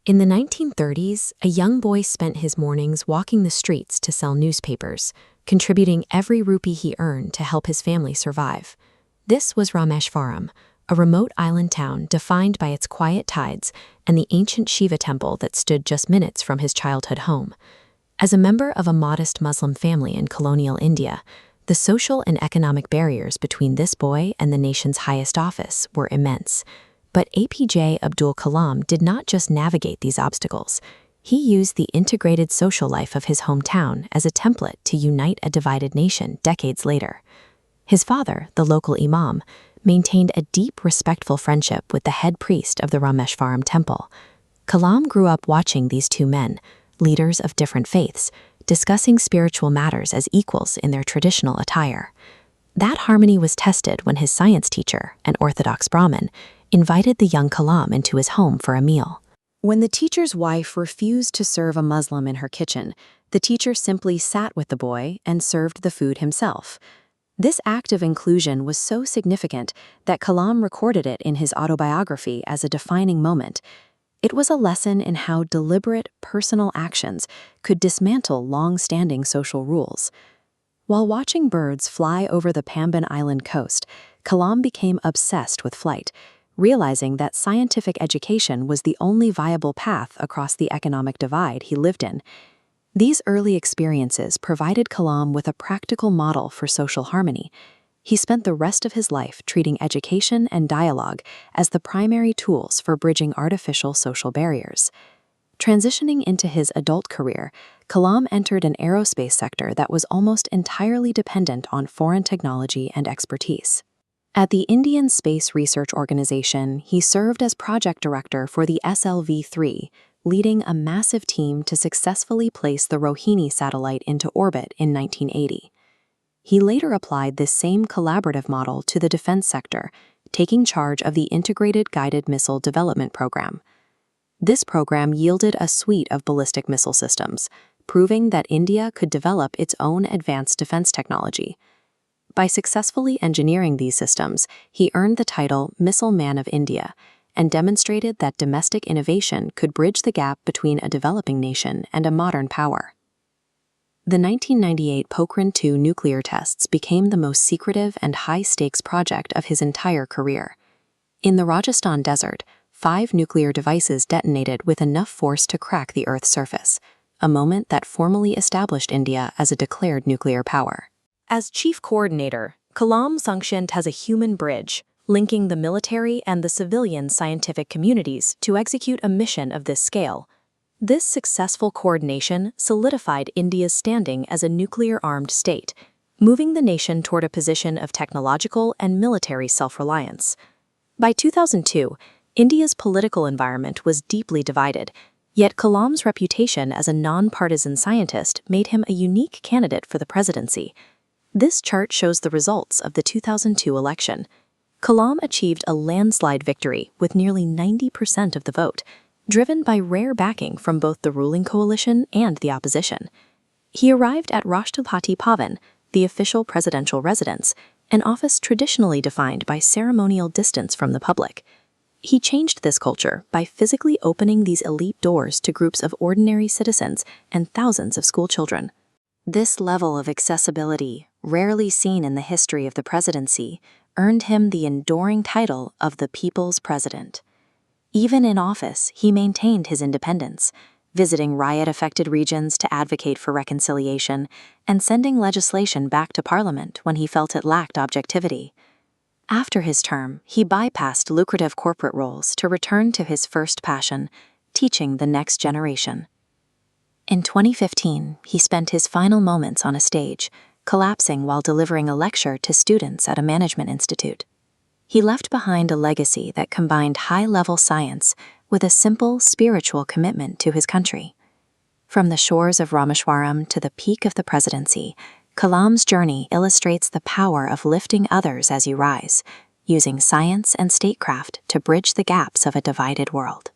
In the 1930s, a young boy spent his mornings walking the streets to sell newspapers, contributing every rupee he earned to help his family survive. This was Rameswaram, a remote island town defined by its quiet tides and the ancient Shiva temple that stood just minutes from his childhood home. As a member of a modest Muslim family in colonial India, the social and economic barriers between this boy and the nation's highest office were immense. But APJ Abdul Kalam did not just navigate these obstacles. He used the integrated social life of his hometown as a template to unite a divided nation decades later. His father, the local imam, maintained a deep, respectful friendship with the head priest of the Rameswaram temple. Kalam grew up watching these two men, leaders of different faiths, discussing spiritual matters as equals in their traditional attire. That harmony was tested when his science teacher, an Orthodox Brahmin, invited the young Kalam into his home for a meal. When the teacher's wife refused to serve a Muslim in her kitchen, the teacher simply sat with the boy and served the food himself. This act of inclusion was so significant that Kalam recorded it in his autobiography as a defining moment. It was a lesson in how deliberate, personal actions could dismantle long-standing social rules. While watching birds fly over the Pamban Island coast, Kalam became obsessed with flight, realizing that scientific education was the only viable path across the economic divide he lived in. These early experiences provided Kalam with a practical model for social harmony. He spent the rest of his life treating education and dialogue as the primary tools for bridging artificial social barriers. Transitioning into his adult career, Kalam entered an aerospace sector that was almost entirely dependent on foreign technology and expertise. At the Indian Space Research Organization, he served as project director for the SLV-3, leading a massive team to successfully place the Rohini satellite into orbit in 1980. He later applied this same collaborative model to the defense sector, taking charge of the Integrated Guided Missile Development Program. This program yielded a suite of ballistic missile systems, proving that India could develop its own advanced defense technology. By successfully engineering these systems, he earned the title Missile Man of India and demonstrated that domestic innovation could bridge the gap between a developing nation and a modern power. The 1998 Pokhran-2 nuclear tests became the most secretive and high-stakes project of his entire career. In the Rajasthan desert, 5 nuclear devices detonated with enough force to crack the Earth's surface, a moment that formally established India as a declared nuclear power. As chief coordinator, Kalam functioned as a human bridge, linking the military and the civilian scientific communities to execute a mission of this scale. This successful coordination solidified India's standing as a nuclear-armed state, moving the nation toward a position of technological and military self-reliance. By 2002, India's political environment was deeply divided, yet Kalam's reputation as a non-partisan scientist made him a unique candidate for the presidency. This chart shows the results of the 2002 election. Kalam achieved a landslide victory with nearly 90% of the vote, driven by rare backing from both the ruling coalition and the opposition. He arrived at Rashtrapati Bhavan, the official presidential residence, an office traditionally defined by ceremonial distance from the public. He changed this culture by physically opening these elite doors to groups of ordinary citizens and thousands of schoolchildren. This level of accessibility, rarely seen in the history of the presidency, earned him the enduring title of the People's President. Even in office, he maintained his independence, visiting riot-affected regions to advocate for reconciliation and sending legislation back to Parliament when he felt it lacked objectivity. After his term, he bypassed lucrative corporate roles to return to his first passion, teaching the next generation. In 2015, he spent his final moments on a stage, collapsing while delivering a lecture to students at a management institute. He left behind a legacy that combined high-level science with a simple spiritual commitment to his country. From the shores of Rameswaram to the peak of the presidency, Kalam's journey illustrates the power of lifting others as you rise, using science and statecraft to bridge the gaps of a divided world.